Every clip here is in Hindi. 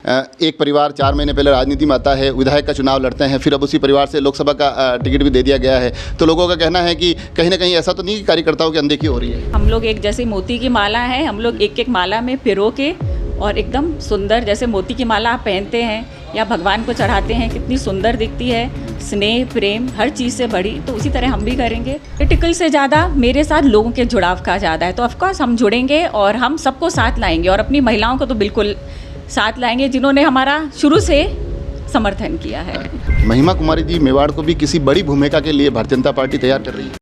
हम लोग एक जैसे मोती की माला है, हम लोग एक एक माला में पिरो के और एकदम सुंदर, जैसे मोती की माला आप पहनते हैं या भगवान को चढ़ाते हैं, कितनी सुंदर दिखती है, स्नेह प्रेम हर चीज़ से बड़ी, तो उसी तरह हम भी करेंगे। पॉलिटिकल से ज़्यादा मेरे साथ लोगों के जुड़ाव का ज़्यादा है, तो ऑफकोर्स हम जुड़ेंगे और हम सबको साथ लाएंगे और अपनी महिलाओं को तो बिल्कुल साथ लाएंगे जिन्होंने हमारा शुरू से समर्थन किया है। महिमा कुमारी जी मेवाड़ को भी किसी बड़ी भूमिका के लिए भारतीय जनता पार्टी तैयार कर रही है।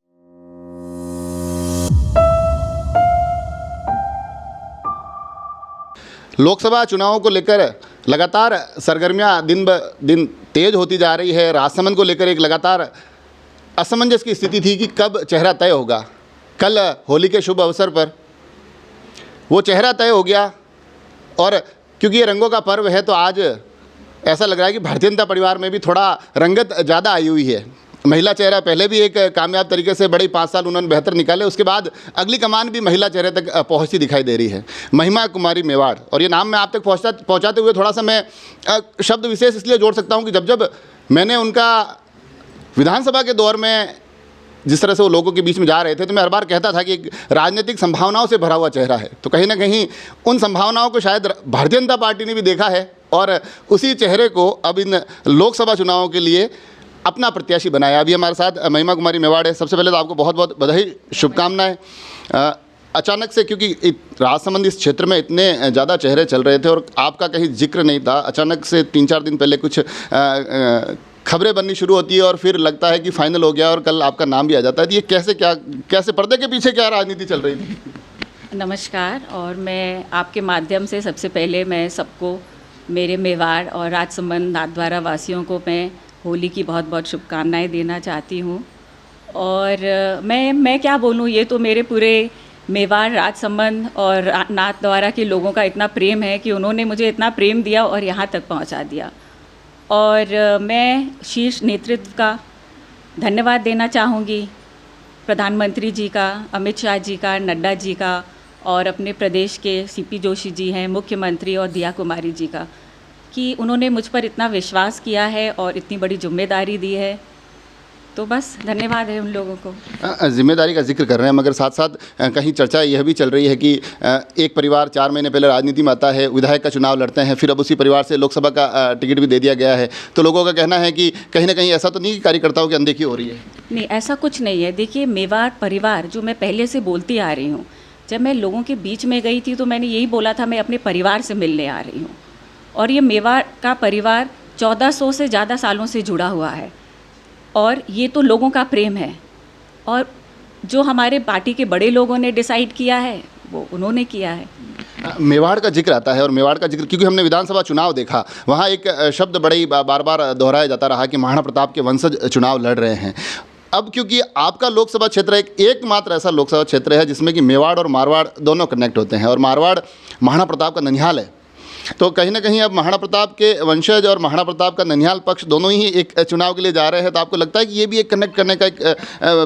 लोकसभा चुनावों को लेकर लगातार सरगर्मियां दिन ब दिन तेज होती जा रही है। राजसमंद को लेकर एक लगातार असमंजस की स्थिति थी कि कब चेहरा तय होगा। कल होली के शुभ अवसर पर वो चेहरा तय हो गया और क्योंकि ये रंगों का पर्व है तो आज ऐसा लग रहा है कि भारतीय जनता परिवार में भी थोड़ा रंगत ज़्यादा आई हुई है। महिला चेहरा पहले भी एक कामयाब तरीके से बड़े 5 साल उन्होंने बेहतर निकाले, उसके बाद अगली कमान भी महिला चेहरे तक पहुंचती दिखाई दे रही है। महिमा कुमारी मेवाड़, और ये नाम मैं आप तक पहुंचाते हुए थोड़ा सा मैं शब्द विशेष इसलिए जोड़ सकता हूं कि जब मैंने उनका विधानसभा के दौर में जिस तरह से वो लोगों के बीच में जा रहे थे तो मैं हर बार कहता था कि एक राजनीतिक संभावनाओं से भरा हुआ चेहरा है, तो कहीं ना कहीं उन संभावनाओं को शायद भारतीय जनता पार्टी ने भी देखा है और उसी चेहरे को अब इन लोकसभा चुनावों के लिए अपना प्रत्याशी बनाया। अभी हमारे साथ महिमा कुमारी मेवाड़ है। सबसे पहले तो आपको बहुत बहुत बधाई, शुभकामनाएं। अचानक से, क्योंकि राजसमंद इस क्षेत्र में इतने ज़्यादा चेहरे चल रहे थे और आपका कहीं जिक्र नहीं था, अचानक से 3-4 दिन पहले कुछ खबरें बननी शुरू होती है और फिर लगता है कि फाइनल हो गया और कल आपका नाम भी आ जाता है। तो ये कैसे पर्दे के पीछे क्या राजनीति चल रही थी? नमस्कार, और मैं आपके माध्यम से सबसे पहले मैं सबको, मेरे मेवाड़ और राजसमंद नाथद्वारा वासियों को मैं होली की बहुत बहुत शुभकामनाएं देना चाहती हूँ। और मैं क्या बोलूँ, ये तो मेरे पूरे मेवाड़, राजसमंद और नाथद्वारा के लोगों का इतना प्रेम है कि उन्होंने मुझे इतना प्रेम दिया और यहाँ तक पहुँचा दिया। और मैं शीर्ष नेतृत्व का धन्यवाद देना चाहूँगी, प्रधानमंत्री जी का, अमित शाह जी का, नड्डा जी का, और अपने प्रदेश के सीपी जोशी जी हैं मुख्यमंत्री, और दिया कुमारी जी का, कि उन्होंने मुझ पर इतना विश्वास किया है और इतनी बड़ी जिम्मेदारी दी है। तो बस धन्यवाद है उन लोगों को। जिम्मेदारी का जिक्र कर रहे हैं, मगर साथ साथ कहीं चर्चा यह भी चल रही है कि एक परिवार 4 महीने पहले राजनीति में आता है, विधायक का चुनाव लड़ते हैं, फिर अब उसी परिवार से लोकसभा का टिकट भी दे दिया गया है, तो लोगों का कहना है कि कहीं ना कहीं ऐसा तो नहीं कि कार्यकर्ताओं की अनदेखी हो रही है? नहीं, ऐसा कुछ नहीं है। देखिए, मेवाड़ परिवार जो मैं पहले से बोलती आ रही हूँ, जब मैं लोगों के बीच में गई थी तो मैंने यही बोला था, मैं अपने परिवार से मिलने आ रही हूँ। और ये मेवाड़ का परिवार 1400 से ज़्यादा सालों से जुड़ा हुआ है और ये तो लोगों का प्रेम है। और जो हमारे पार्टी के बड़े लोगों ने डिसाइड किया है वो उन्होंने किया है। मेवाड़ का जिक्र आता है और मेवाड़ का जिक्र क्योंकि हमने विधानसभा चुनाव देखा, वहाँ एक शब्द बड़े ही बार बार दोहराया जाता रहा कि महाराणा प्रताप के वंशज चुनाव लड़ रहे हैं। अब क्योंकि आपका लोकसभा क्षेत्र एकमात्र ऐसा लोकसभा क्षेत्र है जिसमें कि मेवाड़ और मारवाड़ दोनों कनेक्ट होते हैं और मारवाड़ महाराणा प्रताप का ननिहाल है, तो कहीं ना कहीं अब महाराणा प्रताप के वंशज और महाराणा प्रताप का ननिहाल पक्ष दोनों ही एक चुनाव के लिए जा रहे हैं, तो आपको लगता है कि ये भी एक कनेक्ट करने का एक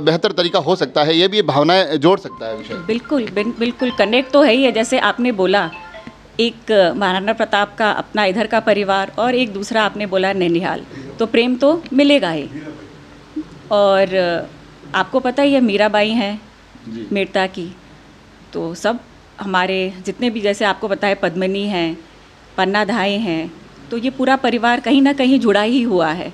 बेहतर तरीका हो सकता है, ये भी भावनाएं जोड़ सकता है विषय? बिल्कुल कनेक्ट तो है ही है। जैसे आपने बोला, एक महाराणा प्रताप का अपना इधर का परिवार और एक दूसरा आपने बोला ननिहाल, तो प्रेम तो मिलेगा ही। और आपको पता ही है मीराबाई हैं मेड़ता की, तो सब हमारे जितने भी, जैसे आपको पता है पद्मिनी हैं, पन्ना धाई हैं, तो ये पूरा परिवार कहीं ना कहीं जुड़ा ही हुआ है।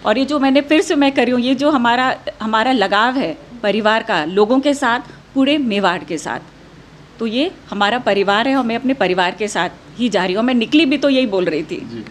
और ये जो मैं कर रही हूँ, ये जो हमारा लगाव है परिवार का लोगों के साथ, पूरे मेवाड़ के साथ, तो ये हमारा परिवार है और मैं अपने परिवार के साथ ही जा रही हूँ। मैं निकली भी तो यही बोल रही थी।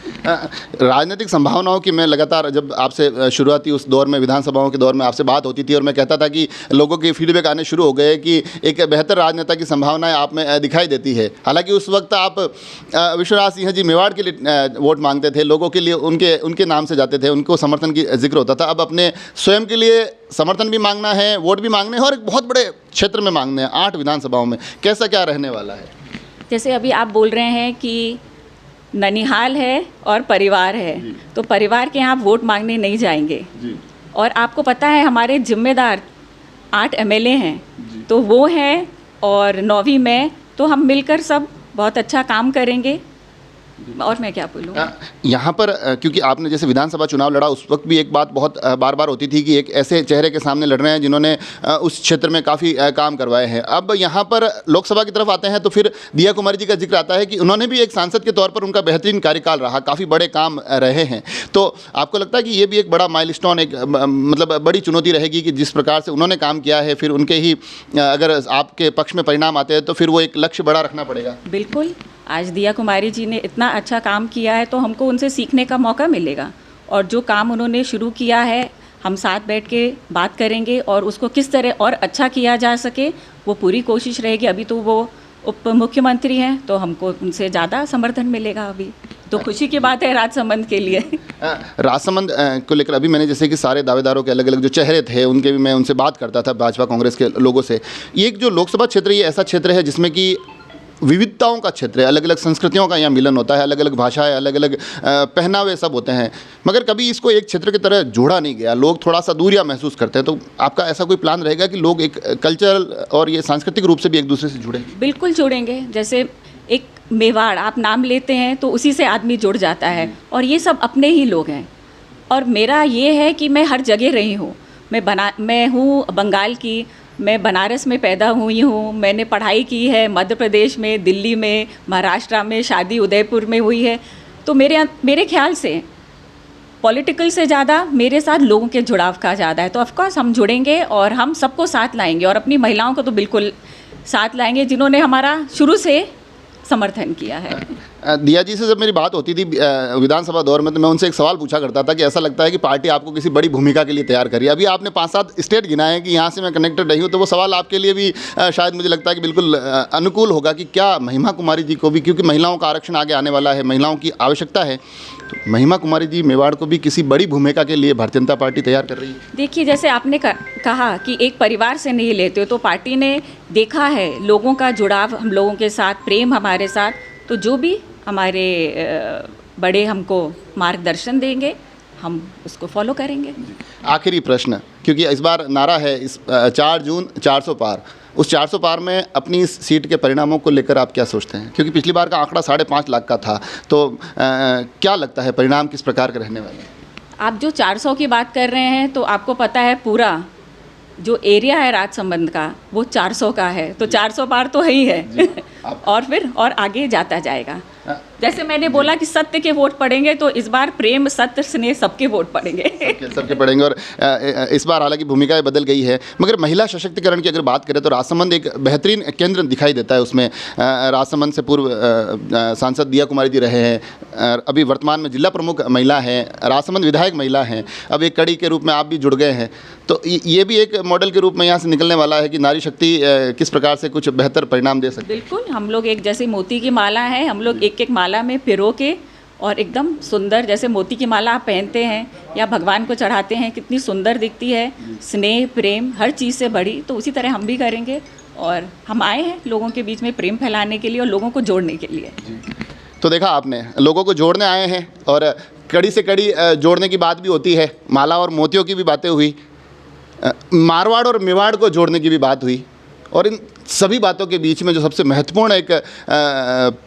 राजनीतिक संभावनाओं की मैं लगातार, जब आपसे शुरुआती उस दौर में, विधानसभाओं के दौर में आपसे बात होती थी और मैं कहता था कि लोगों के फीडबैक आने शुरू हो गए कि एक बेहतर राजनेता की संभावनाएं आप में दिखाई देती है। हालांकि उस वक्त आप विश्वनाथ सिंह जी मेवाड़ के लिए वोट मांगते थे, लोगों के लिए उनके नाम से जाते थे, उनको समर्थन की जिक्र होता था। अब अपने स्वयं के लिए समर्थन भी मांगना है, वोट भी मांगने हैं और एक बहुत बड़े क्षेत्र में मांगने हैं, 8 विधानसभाओं में। कैसा क्या रहने वाला है? जैसे अभी आप बोल रहे हैं कि ननिहाल है और परिवार है, तो परिवार के यहाँ आप वोट मांगने नहीं जाएंगे। और आपको पता है हमारे जिम्मेदार 8 MLA हैं, तो वो हैं और 9वीं में, तो हम मिलकर सब बहुत अच्छा काम करेंगे। और मैं क्या बोलूँ। यहाँ पर क्योंकि आपने जैसे विधानसभा चुनाव लड़ा उस वक्त भी एक बात बहुत बार बार होती थी कि एक ऐसे चेहरे के सामने लड़ रहे हैं जिन्होंने उस क्षेत्र में काफ़ी काम करवाए हैं। अब यहाँ पर लोकसभा की तरफ आते हैं तो फिर दिया कुमारी जी का जिक्र आता है कि उन्होंने भी एक सांसद के तौर पर उनका बेहतरीन कार्यकाल रहा, काफ़ी बड़े काम रहे हैं। तो आपको लगता है कि ये भी एक बड़ा माइलस्टोन, एक मतलब बड़ी चुनौती रहेगी कि जिस प्रकार से उन्होंने काम किया है, फिर उनके ही अगर आपके पक्ष में परिणाम आते हैं तो फिर वो एक लक्ष्य बड़ा रखना पड़ेगा? बिल्कुल, आज दिया कुमारी जी ने इतना अच्छा काम किया है तो हमको उनसे सीखने का मौका मिलेगा, और जो काम उन्होंने शुरू किया है हम साथ बैठ के बात करेंगे और उसको किस तरह और अच्छा किया जा सके वो पूरी कोशिश रहेगी। अभी तो वो उप मुख्यमंत्री हैं तो हमको उनसे ज़्यादा समर्थन मिलेगा। अभी तो खुशी की बात है राजसमंद के लिए। राजसमंद को लेकर अभी मैंने जैसे कि सारे दावेदारों के अलग अलग जो चेहरे थे उनके भी मैं उनसे बात करता था, भाजपा कांग्रेस के लोगों से। ये एक जो लोकसभा क्षेत्र, ये ऐसा क्षेत्र है जिसमें कि विविधताओं का क्षेत्र है, अलग अलग संस्कृतियों का यहाँ मिलन होता है, अलग अलग भाषाएं, अलग अलग पहनावे सब होते हैं, मगर कभी इसको एक क्षेत्र की तरह जोड़ा नहीं गया। लोग थोड़ा सा दूरियां महसूस करते हैं। तो आपका ऐसा कोई प्लान रहेगा कि लोग एक कल्चरल और ये सांस्कृतिक रूप से भी एक दूसरे से जुड़े? बिल्कुल जुड़ेंगे। जैसे एक मेवाड़ आप नाम लेते हैं तो उसी से आदमी जुड़ जाता है, और ये सब अपने ही लोग हैं। और मेरा ये है कि मैं हर जगह रही हूँ। मैं हूँ बंगाल की, मैं बनारस में पैदा हुई हूँ, मैंने पढ़ाई की है मध्य प्रदेश में, दिल्ली में, महाराष्ट्र में, शादी उदयपुर में हुई है। तो मेरे ख्याल से पॉलिटिकल से ज़्यादा मेरे साथ लोगों के जुड़ाव का ज़्यादा है। तो ऑफकोर्स हम जुड़ेंगे और हम सबको साथ लाएंगे, और अपनी महिलाओं को तो बिल्कुल साथ लाएंगे जिन्होंने हमारा शुरू से समर्थन किया है। दिया जी से जब मेरी बात होती थी विधानसभा दौर में तो मैं उनसे एक सवाल पूछा करता था कि ऐसा लगता है कि पार्टी आपको किसी बड़ी भूमिका के लिए तैयार करी। अभी आपने 5-7 स्टेट गिनाए हैं कि यहाँ से मैं कनेक्टेड रही हूँ, तो वो सवाल आपके लिए भी शायद मुझे लगता है कि बिल्कुल अनुकूल होगा कि क्या महिमा कुमारी जी को भी, क्योंकि महिलाओं का आरक्षण आगे आने वाला है, महिलाओं की आवश्यकता है, तो महिमा कुमारी जी मेवाड़ को भी किसी बड़ी भूमिका के लिए भारतीय जनता पार्टी तैयार कर रही है? देखिए, जैसे आपने कहा कि एक परिवार से नहीं लेते हो, तो पार्टी ने देखा है लोगों का जुड़ाव हम लोगों के साथ, प्रेम हमारे साथ, तो जो भी हमारे बड़े हमको मार्गदर्शन देंगे हम उसको फॉलो करेंगे। आखिरी प्रश्न, क्योंकि इस बार नारा है इस 4 जून 400 पार, उस 400 पार में अपनी इस सीट के परिणामों को लेकर आप क्या सोचते हैं? क्योंकि पिछली बार का आंकड़ा 5.5 लाख का था, तो क्या लगता है परिणाम किस प्रकार के रहने वाले हैं? आप जो 400 की बात कर रहे हैं तो आपको पता है पूरा जो एरिया है राजसमंद का वो 400 का है, तो 400 पार तो है ही है। और फिर और आगे जाता जाएगा। जैसे मैंने बोला कि सत्य के वोट पड़ेंगे, तो इस बार प्रेम सत्य स्नेह सबके वोट पड़ेंगे। सबके पड़ेंगे। और इस बार हालांकि भूमिकाएं बदल गई है, मगर महिला सशक्तिकरण की अगर बात करें तो राजसमंद एक बेहतरीन केंद्र दिखाई देता है। उसमें राजसमंद से पूर्व सांसद दिया कुमारी जी रहे हैं, अभी वर्तमान में जिला प्रमुख महिला हैं, राजसमंद विधायक महिला हैं, अब एक कड़ी के रूप में आप भी जुड़ गए हैं। तो ये भी एक मॉडल के रूप में यहाँ से निकलने वाला है कि नारी शक्ति किस प्रकार से कुछ बेहतर परिणाम दे सकती है। बिल्कुल, हम लोग एक जैसे मोती की माला है, हम लोग एक एक माला में पिरो के और एकदम सुंदर, जैसे मोती की माला आप पहनते हैं या भगवान को चढ़ाते हैं, कितनी सुंदर दिखती है, स्नेह प्रेम हर चीज़ से बड़ी, तो उसी तरह हम भी करेंगे। और हम आए हैं लोगों के बीच में प्रेम फैलाने के लिए और लोगों को जोड़ने के लिए। तो देखा आपने, लोगों को जोड़ने आए हैं, और कड़ी से कड़ी जोड़ने की बात भी होती है, माला और मोतियों की भी बातें हुई, मारवाड़ और मेवाड़ को जोड़ने की भी बात हुई, और इन सभी बातों के बीच में जो सबसे महत्वपूर्ण एक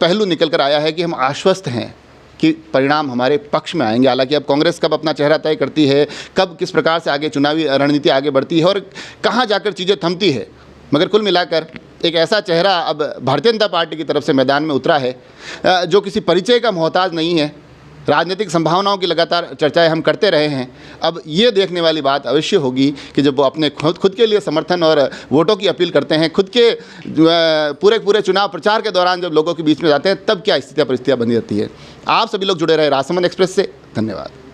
पहलू निकल कर आया है कि हम आश्वस्त हैं कि परिणाम हमारे पक्ष में आएंगे। हालांकि अब कांग्रेस कब अपना चेहरा तय करती है, कब किस प्रकार से आगे चुनावी रणनीति आगे बढ़ती है और कहाँ जाकर चीज़ें थमती है, मगर कुल मिलाकर एक ऐसा चेहरा अब भारतीय जनता पार्टी की तरफ से मैदान में उतरा है जो किसी परिचय का मोहताज नहीं है। राजनीतिक संभावनाओं की लगातार चर्चाएं हम करते रहे हैं। अब ये देखने वाली बात अवश्य होगी कि जब वो अपने खुद के लिए समर्थन और वोटों की अपील करते हैं, खुद के पूरे चुनाव प्रचार के दौरान जब लोगों के बीच में जाते हैं, तब क्या स्थितियाँ परिस्थितियाँ बनी रहती है। आप सभी लोग जुड़े रहे राजसमंद एक्सप्रेस से। धन्यवाद।